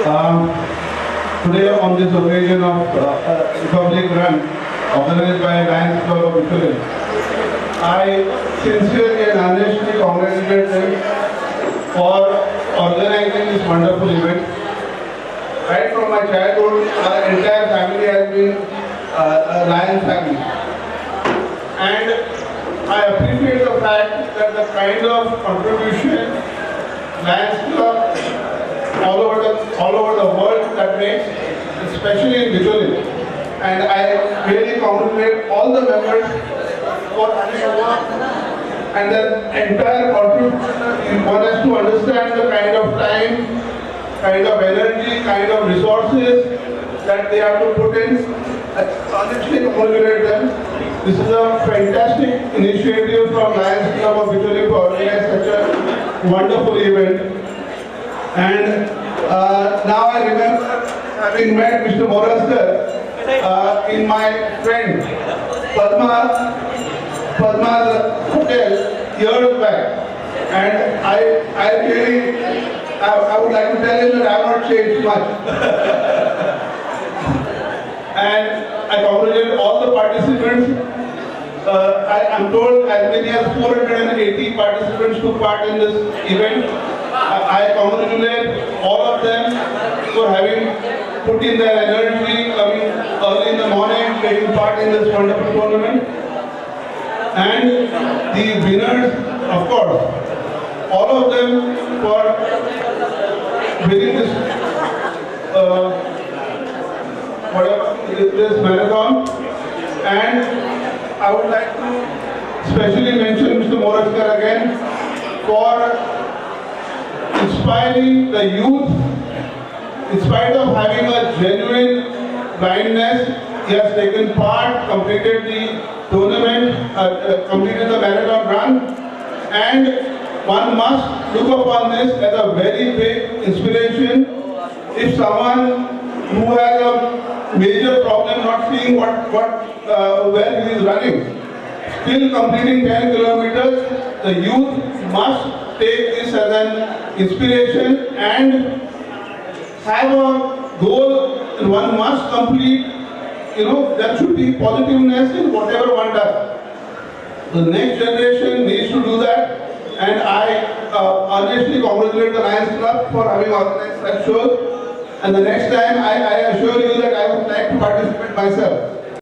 Today on this occasion of Republic Run organized by Lions Club of Bicholim, I sincerely and honestly congratulate them for organizing this wonderful event. Right from my childhood, our entire family has been a Lions family. And I appreciate the fact that the kind of contribution Lions Club all over the world that makes, especially in Bicholim. And I really congratulate all the members for having a work and the entire contribution. One has to understand the kind of time, kind of energy, kind of resources that they have to put in. I honestly congratulate them. This is a fantastic initiative from Lions Club of Bicholim to organize such a wonderful event. And now I remember having met Mr. Moraskar in my friend Padma's hotel years back. And I really, I would like to tell him that I have not changed much. And I congratulate all the participants. I'm told as many as 480 participants took part in this event. I congratulate all of them for having put in their energy, coming early in the morning, taking part in this wonderful tournament. And the winners, of course, all of them for winning this this marathon. And I would like to especially mention Mr. Moraskar again for inspiring the youth. In spite of having a genuine blindness, he has taken part, completed the tournament, completed the marathon run, and one must look upon this as a very big inspiration. If someone who has a major problem not seeing where he is running, still completing 10 kilometers, the youth must take this as an inspiration and have a goal, and one must complete. There should be positiveness in whatever one does. The next generation needs to do that, and I honestly congratulate the Lions Club for having organized such shows. And the next time, I assure you that I would like to participate myself.